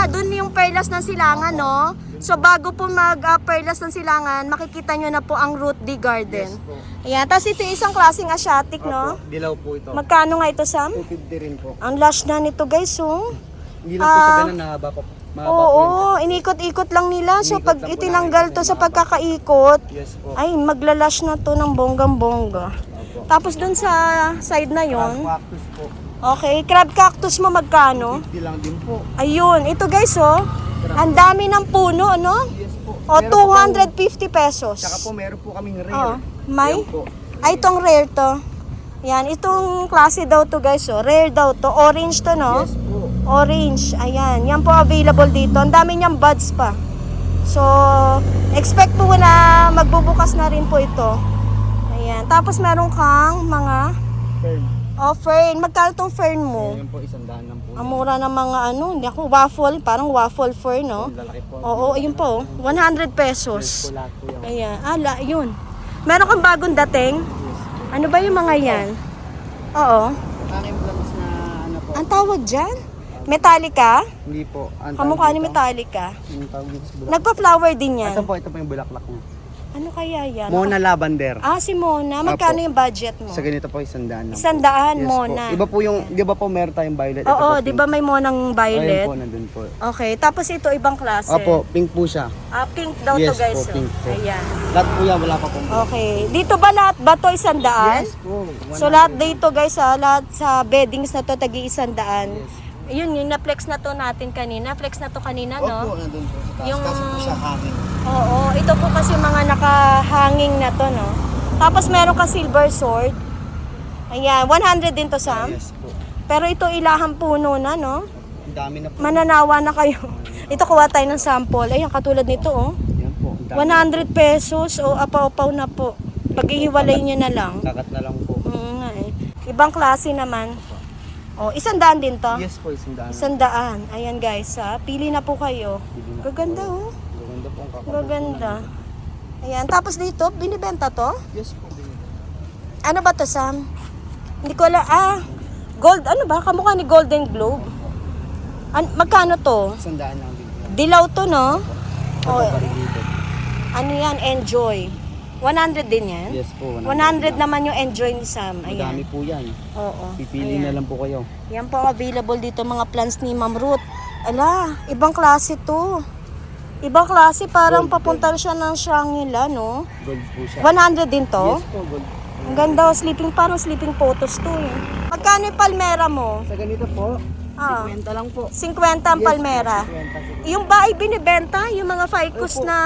Speaker 1: dun yung Perlas ng Silangan, no? So, bago po mag-Perlas ng Silangan, makikita nyo na po ang Route D Garden.
Speaker 2: Yes po.
Speaker 1: Ayan, tapos ito yung isang klaseng Asiatic, no?
Speaker 3: Opo, dilaw po ito.
Speaker 1: Magkano nga ito, Sam?
Speaker 2: 250 rin po.
Speaker 1: Ang lush na nito, guys, oh.
Speaker 2: Hindi lang po sa ganun, mahaba po. Mahaba po
Speaker 1: Oo,
Speaker 2: yun.
Speaker 1: inikot-ikot lang nila. So,
Speaker 2: Inikot
Speaker 1: pag
Speaker 2: lang po
Speaker 1: itinanggal
Speaker 2: namin
Speaker 1: to
Speaker 2: kasi
Speaker 1: sa
Speaker 2: mahaba.
Speaker 1: pagkakaikot,
Speaker 2: Yes po.
Speaker 1: ay, maglalash na to ng bonggang-bongga.
Speaker 2: Opo.
Speaker 1: Tapos dun sa side na yon,
Speaker 2: Cactus po.
Speaker 1: okay, crab cactus mo magkano?
Speaker 2: 50 lang din po.
Speaker 1: Ayun, ito guys, oh. Ang dami ng puno, no?
Speaker 2: Yes po.
Speaker 1: O,
Speaker 2: Meron po
Speaker 1: 250 pesos.
Speaker 2: Tsaka po meron po kaming rare.
Speaker 1: Oh, may?
Speaker 2: Yan po.
Speaker 1: Ay, itong rare to. Yan, itong klase daw to guys, oh. Rare daw to. Orange to, no?
Speaker 2: Yes po.
Speaker 1: Orange, ayan. Yan po available dito. Ang dami niyang buds pa. So, expect po na magbubukas na rin po ito. Ayan. Tapos meron kang mga
Speaker 2: Fern.
Speaker 1: fern. Magkano tong fern mo?
Speaker 2: Yan po, 100 lang po.
Speaker 1: Ang mura ng mga ano, hindi ako waffle, parang waffle fern, no?
Speaker 2: Ang lalaki po.
Speaker 1: Oo, ayun po. 100
Speaker 2: Yes
Speaker 1: pesos.
Speaker 2: po lahat po yan.
Speaker 1: Ayan. Yun. Meron kang bagong dating? Ano ba yung mga yan? Oo.
Speaker 2: Aking vlogs na ano po.
Speaker 1: Ang tawag dyan? Metallica?
Speaker 2: Hindi po. Ang
Speaker 1: Kamukha ni
Speaker 2: tawag dito,
Speaker 1: Metallica.
Speaker 2: yung tawag dito sa bulaklak.
Speaker 1: Nagpa-flower din yan.
Speaker 2: Ito po yung bulaklak mo.
Speaker 1: Ano kaya yan?
Speaker 2: Mona Lavender.
Speaker 1: Si Mona. Magkano
Speaker 2: Apo.
Speaker 1: yung budget mo?
Speaker 2: Sa ganito po, 100 lang.
Speaker 1: 100,
Speaker 2: Yes
Speaker 1: Mona.
Speaker 2: Po. Iba po yung, di ba po meron tayong violet? Ito
Speaker 1: Oo,
Speaker 2: po,
Speaker 1: di
Speaker 2: pink.
Speaker 1: ba may Monang
Speaker 2: Ayun
Speaker 1: violet?
Speaker 2: po, nandun po.
Speaker 1: Okay, tapos ito ibang klase.
Speaker 2: Opo, pink po siya.
Speaker 1: Pink daw to
Speaker 2: Yes
Speaker 1: guys.
Speaker 2: po,
Speaker 1: oh.
Speaker 2: pink po.
Speaker 1: Ayan.
Speaker 2: Lahat po yan, wala pa pong
Speaker 1: Okay. Dito ba lahat ba to 100?
Speaker 2: Yes po.
Speaker 1: So lahat dito guys, lahat sa beddings na to tagi 100. Yun, yung na-flex na to natin kanina. Flex na to kanina, no?
Speaker 2: Opo, nandun po sa taas.
Speaker 1: Yung-
Speaker 2: Kasi po siya hangin.
Speaker 1: Oo, ito po kasi mga nakahanging na to, no? Tapos meron ka silver sword. Ayan, 100 din to, Sam.
Speaker 2: Yes po.
Speaker 1: Pero ito ilahang puno na, no?
Speaker 2: Ang dami na po.
Speaker 1: Mananawa na kayo. Ito, kuha tayo ng sample. Ayan, katulad nito, oh.
Speaker 2: Yan po. Ang dami.
Speaker 1: 100 pesos o apaw-apaw na po. Paghihiwalay nyo na lang.
Speaker 2: Kakat na lang po.
Speaker 1: Nga eh. Ibang klase naman. O, 100 din to.
Speaker 2: Yes po, 100.
Speaker 1: 100. Ayan guys, pili na po kayo. Gaganda, oh.
Speaker 2: Gaganda po ang kakabot.
Speaker 1: Gaganda. Ayan, tapos dito, binibenta to?
Speaker 2: Yes po.
Speaker 1: Ano ba to, Sam? Hindi ko alam. Gold, ano ba? Kamukha ni Golden Globe. Magkano to?
Speaker 2: 100 lang din.
Speaker 1: Dilaw to, no?
Speaker 2: Ito
Speaker 1: O,
Speaker 2: po, variegated.
Speaker 1: ano yan? Enjoy. 100 din yan?
Speaker 2: Yes po.
Speaker 1: 100 naman yung enjoy ni Sam.
Speaker 2: Madami
Speaker 1: Ayan.
Speaker 2: po yan.
Speaker 1: Oo.
Speaker 2: Pipili
Speaker 1: Ayan.
Speaker 2: na lang po kayo.
Speaker 1: Yan po available dito mga plants ni Ma'am Ruth. Ala, ibang klase to. Ibang klase, parang papunta siya ng Shangri-La, no?
Speaker 2: Gold po siya.
Speaker 1: 100 din to?
Speaker 2: Yes po, gold.
Speaker 1: Ang ganda, parang sleeping photos to. Eh. Magkano yung palmera mo?
Speaker 2: Sa ganito po, 50 lang po.
Speaker 1: 50 ang palmera.
Speaker 2: 50.
Speaker 1: Yung ba ay binibenta? Yung mga ficus
Speaker 2: Opo,
Speaker 1: na...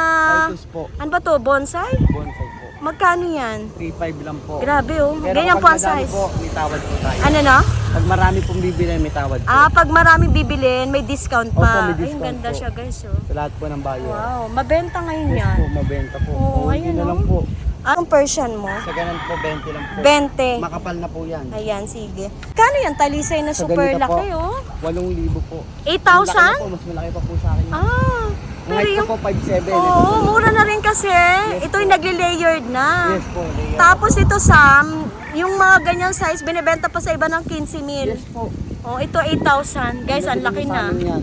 Speaker 2: ficus po.
Speaker 1: Ano ba to? Bonsai?
Speaker 2: Bonsai po.
Speaker 1: Magkano yan?
Speaker 2: 3.5 lang po.
Speaker 1: Grabe, oh.
Speaker 2: Pero
Speaker 1: Ganyan po ang
Speaker 2: pag madami
Speaker 1: size.
Speaker 2: po, may tawad po tayo.
Speaker 1: Ano na?
Speaker 2: Pag marami pong bibili, may tawad po.
Speaker 1: Pag maraming bibilin, may discount
Speaker 2: Opo,
Speaker 1: pa.
Speaker 2: may
Speaker 1: Ay,
Speaker 2: discount
Speaker 1: ganda
Speaker 2: po.
Speaker 1: siya, guys. Oh.
Speaker 2: Sa lahat po ng buyer.
Speaker 1: Wow, mabenta ngayon
Speaker 2: Yes
Speaker 1: yan.
Speaker 2: po, mabenta po.
Speaker 1: Oo,
Speaker 2: Uwi
Speaker 1: ayun,
Speaker 2: na
Speaker 1: oh.
Speaker 2: lang po.
Speaker 1: Anong Persian mo?
Speaker 2: Sa ganun po, 20 lang po.
Speaker 1: 20.
Speaker 2: Makapal na po yan.
Speaker 1: Ayan, sige. Kano yan? Talisay na
Speaker 2: Sa
Speaker 1: super
Speaker 2: ganito po,
Speaker 1: laki, oh.
Speaker 2: 8,000 po.
Speaker 1: 8,000?
Speaker 2: Mas malaki pa po sa akin.
Speaker 1: Ah,
Speaker 2: Ang
Speaker 1: pero
Speaker 2: height ko
Speaker 1: yung...
Speaker 2: po, 5'7".
Speaker 1: Oo, mura na rin kasi. Ito yung nagle-layered na.
Speaker 2: Yes po. layer.
Speaker 1: Tapos ito, Sam, yung mga ganyan size, binibenta pa sa iba ng 15 mil.
Speaker 2: Yes po.
Speaker 1: Oh, ito 8,000. Guys, ang laki na.
Speaker 2: Kahit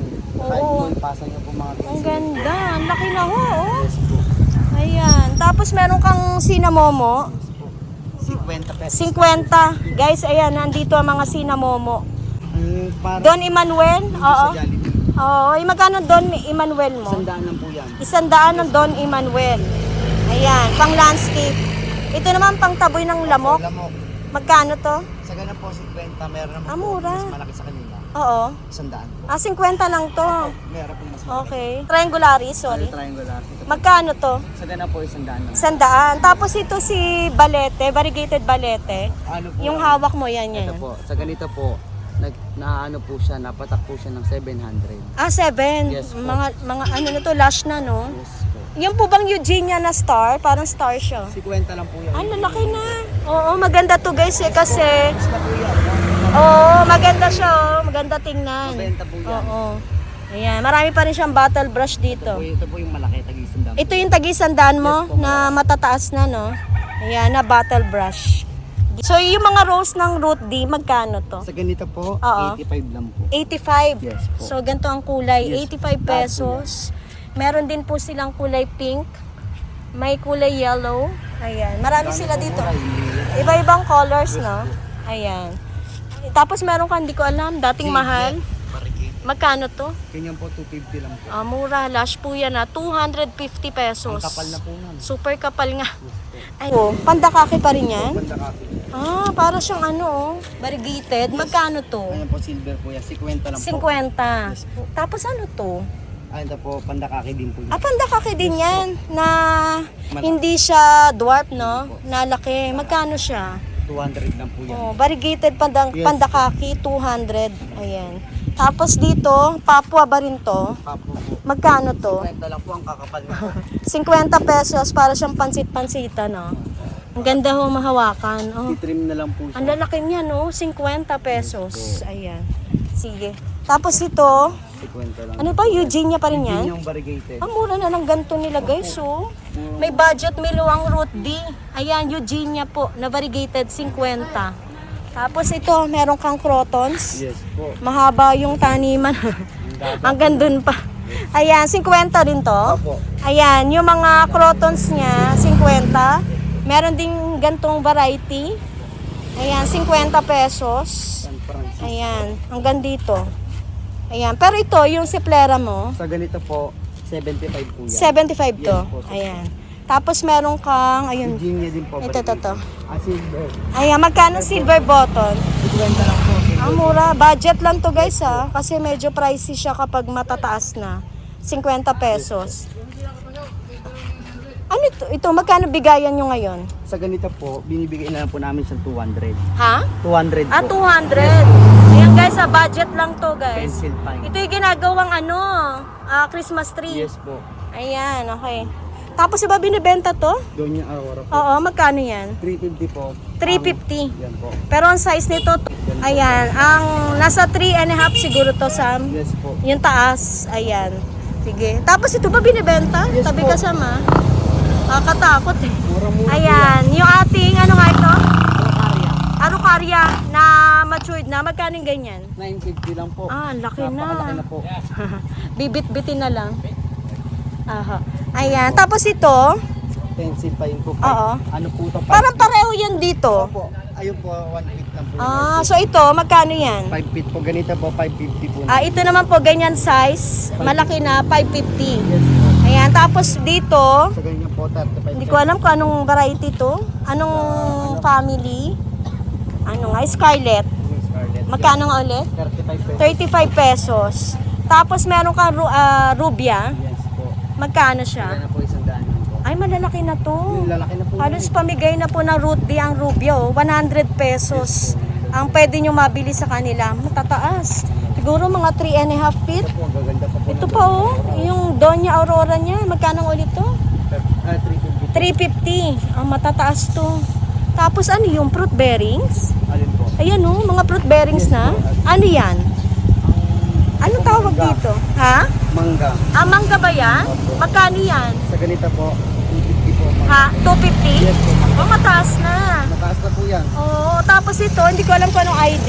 Speaker 1: Oo.
Speaker 2: po, ipasa niyo po mga
Speaker 1: Ang
Speaker 2: 15.
Speaker 1: ganda. Ang laki na ho, oh.
Speaker 2: Yes po.
Speaker 1: Ayan. Tapos meron kang sinamomo.
Speaker 2: 50 pesos.
Speaker 1: 50. Guys, ayan. Nandito ang mga sinamomo.
Speaker 2: Para
Speaker 1: Don Emmanuel? Oo.
Speaker 2: sa Jollibee.
Speaker 1: Oo. Magkano Don Emmanuel mo?
Speaker 2: 100 lang po yan.
Speaker 1: 100 ng Don Emmanuel. Ayan. Pang landscape. Ito naman pang taboy ng lamok.
Speaker 2: Lamok.
Speaker 1: Magkano to?
Speaker 2: Sa ganun po, 50. Meron naman
Speaker 1: Ah,
Speaker 2: po
Speaker 1: mura.
Speaker 2: mas malaki sa kanila.
Speaker 1: Oo.
Speaker 2: 100 po.
Speaker 1: Ah, 50 lang to.
Speaker 2: Meron po mas malaki.
Speaker 1: Okay. Triangularis, sorry.
Speaker 2: Triangular.
Speaker 1: Magkano to?
Speaker 2: Sa ganun po, 100 lang.
Speaker 1: 100. Tapos ito si balete, variegated balete.
Speaker 2: Ano po?
Speaker 1: Yung hawak mo yan yan.
Speaker 2: Ito po, sa ganito po, naano po siya, napatak po siya ng 700.
Speaker 1: Ah, 7.
Speaker 2: Yes po.
Speaker 1: Mga ano na to, lash na no?
Speaker 2: Yes po.
Speaker 1: Yung po bang Eugenia na star? Parang star siya.
Speaker 2: 50 lang po yan.
Speaker 1: Ay, lalaki na. Oo, maganda to guys eh, kasi
Speaker 2: Mas na po yan.
Speaker 1: oo, maganda siya oh. Maganda tingnan.
Speaker 2: Mabenta po yan.
Speaker 1: Oo. Ayan, marami pa rin siyang battle brush dito.
Speaker 2: Ito po yung malaki, tag-isang
Speaker 1: Ito yung tagi-sandaan mo
Speaker 2: Yes po,
Speaker 1: na matataas na no? Ayan, na battle brush. So, yung mga rose ng root D, magkano to?
Speaker 2: Sa ganito po,
Speaker 1: Oo.
Speaker 2: 85 lang po.
Speaker 1: 85.
Speaker 2: Yes po.
Speaker 1: So, ganito ang kulay.
Speaker 2: Yes.
Speaker 1: 85 pesos. Meron din po silang kulay pink. May kulay yellow. Ayan. Marami sila dito. Iba-ibang colors, no? Ayan. Tapos meron ka, hindi ko alam, dating mahal. Magkano to?
Speaker 2: Ganyan po, 250 lang po.
Speaker 1: Ah, mura. Lash po yan, 250 pesos.
Speaker 2: Ang kapal na po nun.
Speaker 1: Super kapal nga. Ay, oh, pandakake pa rin yan?
Speaker 2: Banda copy.
Speaker 1: Ah, para siyang ano, oh, variegated. Magkano to?
Speaker 2: Ganyan po, silver po yan. 50 lang po.
Speaker 1: 50.
Speaker 2: Yes po.
Speaker 1: Tapos ano to?
Speaker 2: Ito po, pandakaki din po.
Speaker 1: Ah, pandakake din yan na hindi siya dwarf, no? Nalaki. Magkano siya?
Speaker 2: 200 lang po yan.
Speaker 1: Oh, variegated
Speaker 2: Yes.
Speaker 1: pandakake, 200. Ayan. Tapos dito, Papua ba rin to?
Speaker 2: Kapo po.
Speaker 1: Magkano to?
Speaker 2: 50 lang po ang kakapal na po.
Speaker 1: 50 pesos para siyang pansit-pansita, no? Ang ganda ho mahawakan. Oh.
Speaker 2: I-trim na lang po
Speaker 1: Ang
Speaker 2: siya.
Speaker 1: lalaki niya, no? 50 pesos. Ayan. Sige. Tapos ito,
Speaker 2: 50 lang.
Speaker 1: ano pa? Eugenia pa rin yan?
Speaker 2: Yun yung variegated.
Speaker 1: Ang mura na ng ganito nila guys, oh. May budget Milo ang root D. Ayan, Eugenia po, na variegated 50. Tapos ito, meron kang crotons.
Speaker 2: Yes po.
Speaker 1: Mahaba yung taniman. Hanggang dun pa. Ayan, 50 rin to.
Speaker 2: Opo.
Speaker 1: Ayan, yung mga crotons niya, 50. Meron ding gantong variety. Ayan, 50 pesos.
Speaker 2: San Francisco.
Speaker 1: Ayan, hanggang dito. Ayan, pero ito, yung siplera mo,
Speaker 2: Sa ganito po, 75 po yan.
Speaker 1: 75 to.
Speaker 2: Yes po, sir.
Speaker 1: Ayan. Tapos meron kang, ayun,
Speaker 2: Eugenia din po.
Speaker 1: ito.
Speaker 2: Silver.
Speaker 1: Ayan, magkano silver button?
Speaker 2: 50 lang po.
Speaker 1: Ang mura. Budget lang to guys ha. Kasi medyo pricey siya kapag matataas na. 50 pesos. Ano ito? Ito, magkano bigayan nyo ngayon?
Speaker 2: Sa ganito po, binibigay na lang po namin sa 200.
Speaker 1: Ha?
Speaker 2: 200
Speaker 1: Ah,
Speaker 2: po.
Speaker 1: 200. Ayan guys, sa budget lang to guys.
Speaker 2: Pencil pine.
Speaker 1: Ito yung ginagawang ano, Christmas tree.
Speaker 2: Yes po.
Speaker 1: Ayan, okay. Tapos iba binibenta to?
Speaker 2: Doon yung Aurora po.
Speaker 1: Oo, magkano yan?
Speaker 2: 350 po.
Speaker 1: 350.
Speaker 2: Yan po.
Speaker 1: Pero ang size nito, ayan, ang nasa 3.5 siguro to, Sam.
Speaker 2: Yes po.
Speaker 1: Yung taas, ayan. Sige. Tapos ito ba binibenta?
Speaker 2: Yes
Speaker 1: Tabi
Speaker 2: po.
Speaker 1: ka, Sam, ha? Kakatakot eh.
Speaker 2: Mura-mura po yan.
Speaker 1: Ayan, yung ating, ano nga ito?
Speaker 2: Araucaria.
Speaker 1: Arucaria na matured na. Magkano yung ganyan?
Speaker 2: 950 lang po.
Speaker 1: Ah, laki
Speaker 2: Napakalaki
Speaker 1: na.
Speaker 2: na po.
Speaker 1: Bibit-bitin na lang. Aha. Ayan. Tapos ito,
Speaker 2: Pencil pine po.
Speaker 1: Oo.
Speaker 2: Ano po ito?
Speaker 1: parang pareho yan dito.
Speaker 2: po. Ayun po, 1 feet lang po.
Speaker 1: Ah, so ito, magkano yan?
Speaker 2: 5 feet po. Ganito po, 550 po.
Speaker 1: Ah, ito naman po, ganyan size. Malaki na, 550.
Speaker 2: Yes po.
Speaker 1: Ayan. Tapos dito,
Speaker 2: Sa ganyan po, 35
Speaker 1: hindi ko alam kung anong variety to. Anong family? Ano nga, Scarlet.
Speaker 2: Scarlet.
Speaker 1: Magkano nga ulit?
Speaker 2: 35 pesos.
Speaker 1: 35 pesos. Tapos meron kang Rubia.
Speaker 2: Yes po.
Speaker 1: Magkano siya?
Speaker 2: Kaya na po 100 lang po.
Speaker 1: Ay, malalaki na to.
Speaker 2: Yung lalaki na po.
Speaker 1: Halos pamigay na po ng root D ang Rubia. 100 pesos. Ang pwede nyo mabili sa kanila. Matataas. Siguro mga 3.5 feet.
Speaker 2: Ito po, ang gaganda pa po.
Speaker 1: Ito pa oh. Yung Doña Aurora niya. Magkano ulit to?
Speaker 2: 350
Speaker 1: 350. Matataas to. Tapos ano yung fruit bearings?
Speaker 3: Alin po?
Speaker 1: Ayan oh, mga fruit bearings na. Ano yan? Anong tawag dito? Ha?
Speaker 2: Mangga.
Speaker 1: Mangga ba yan? Magkano yan?
Speaker 2: Sa ganito po, 250 po.
Speaker 1: Ha? 250?
Speaker 2: Yes po.
Speaker 1: Mataas na.
Speaker 2: Mataas na po yan.
Speaker 1: Oo, tapos ito, hindi ko alam kung anong ID.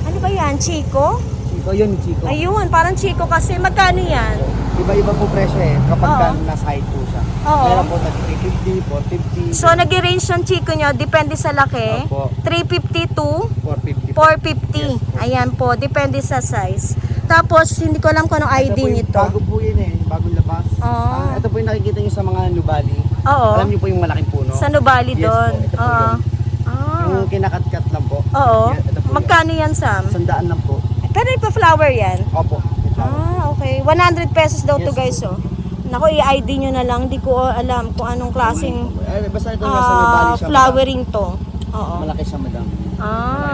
Speaker 1: Ano ba yan? Chico?
Speaker 2: Chico, yun Chico.
Speaker 1: Ayun, parang Chico kasi. Magkano yan?
Speaker 2: Iba-iba po presyo eh, kapag
Speaker 1: Oo.
Speaker 2: nasa height po siya.
Speaker 1: Oo.
Speaker 2: Meron po tag 350, 450,
Speaker 1: So, nag-range yung Chico nyo, depende sa laki.
Speaker 2: Opo.
Speaker 1: 350 to
Speaker 2: 450.
Speaker 1: 450. Ayan po, depende sa size. Tapos, hindi ko alam kung anong ID
Speaker 2: Ito po yung
Speaker 1: nito.
Speaker 2: Bago po yun eh, bagong labas.
Speaker 1: Oo.
Speaker 2: Ito po yung nakikita nyo sa mga Nubali.
Speaker 1: Oo.
Speaker 2: Alam niyo po yung malaking puno?
Speaker 1: Sa Nubali
Speaker 2: Yes
Speaker 1: doon.
Speaker 2: po, ito po
Speaker 1: Oo.
Speaker 2: yun.
Speaker 1: Ah.
Speaker 2: Yung kinakat-kat lang po.
Speaker 1: Oo.
Speaker 2: Yan, ito po yun.
Speaker 1: Magkano yan, Sam?
Speaker 2: 100 lang po.
Speaker 1: Pero ipa flower yan.
Speaker 2: Opo.
Speaker 1: Okay. 100 pesos daw to
Speaker 2: Yes,
Speaker 1: guys, oh. Naku, i-ID nyo na lang. Di ko alam kung anong klaseng
Speaker 2: Basta ito nasa Nubali siya.
Speaker 1: flowering to. Oo.
Speaker 2: Malaki siya, madam.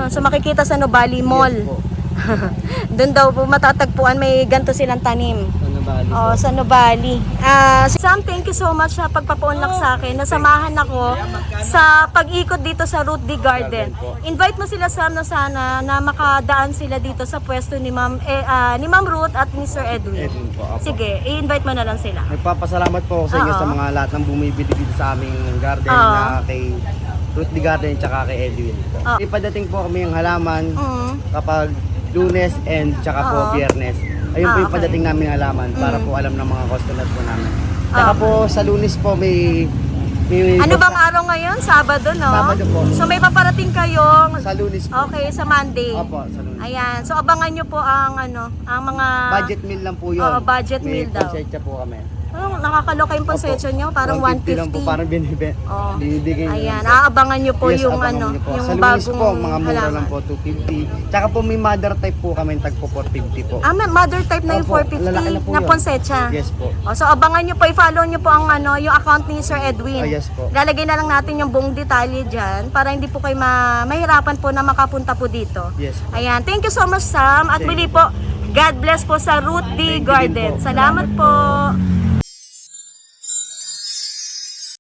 Speaker 1: So makikita sa Nubali Mall.
Speaker 2: Yes po.
Speaker 1: Doon daw po matatagpuan, may ganto silang tanim.
Speaker 2: Sa Nubali po.
Speaker 1: Sa Nubali. Sam, thank you so much sa pagpapaunlak sa akin. Nasamahan ako sa pag-ikot dito sa Root D Garden. Invite mo sila, Sam, na sana na makadaan sila dito sa pwesto ni Ma'am Ruth at Mr. Edwin.
Speaker 2: Edwin po, opo.
Speaker 1: Sige, i-invite mo na lang sila.
Speaker 2: Nagpapasalamat po ako sa inyo
Speaker 1: Oo.
Speaker 2: sa mga lahat ng bumibili dito sa aming garden
Speaker 1: Oo.
Speaker 2: na kay Root the Garden tsaka kay Edwin.
Speaker 1: Oo.
Speaker 2: Ipadating po kami yung halaman
Speaker 1: Mm.
Speaker 2: kapag Lunes and tsaka po
Speaker 1: Oo.
Speaker 2: Biyernes. Ayun po yung
Speaker 1: Okay.
Speaker 2: padating namin halaman para
Speaker 1: Mm.
Speaker 2: po alam ng mga customer po namin. Tsaka po sa Lunes po may
Speaker 1: Ano bang araw ngayon? Sabado, no?
Speaker 2: Sabado po.
Speaker 1: So may paparating kayong
Speaker 2: Sa Lunes po.
Speaker 1: okay sa Monday.
Speaker 2: Opo, sa Lunes.
Speaker 1: Ayan. So abangan nyo po ang ang mga
Speaker 2: Budget meal lang po yun.
Speaker 1: Oo, budget
Speaker 2: may
Speaker 1: meal daw.
Speaker 2: konsetsa po kami.
Speaker 1: Nakakaloka yung ponsesyon nyo, parang
Speaker 2: 150 lang po,
Speaker 1: 150.
Speaker 2: parang
Speaker 1: Oo.
Speaker 2: binibigay nyo
Speaker 1: Ayan,
Speaker 2: lang po.
Speaker 1: aabangan nyo po
Speaker 2: Yes,
Speaker 1: yung
Speaker 2: abangan niyo po.
Speaker 1: yung
Speaker 2: Sa Lunes
Speaker 1: bagong
Speaker 2: po, mga mura
Speaker 1: halaman.
Speaker 2: lang po, 250. Tsaka po may mother type po kami, tag po 450 po.
Speaker 1: May mother type na yung
Speaker 2: Opo,
Speaker 1: 450
Speaker 2: lalaki na po
Speaker 1: na
Speaker 2: yun.
Speaker 1: ponsecha.
Speaker 2: Yes po.
Speaker 1: So abangan nyo po, i-follow nyo po ang yung account ni Sir Edwin.
Speaker 2: Yes po.
Speaker 1: Lalagay na lang natin yung buong detalye dyan para hindi po kayo mahirapan po na makapunta po dito.
Speaker 2: Yes po.
Speaker 1: Ayan, thank you so much, Sam. At
Speaker 2: Thank
Speaker 1: muli
Speaker 2: you
Speaker 1: po, God bless po sa Root D
Speaker 2: Thank you din
Speaker 1: Garden.
Speaker 2: po.
Speaker 1: Salamat po.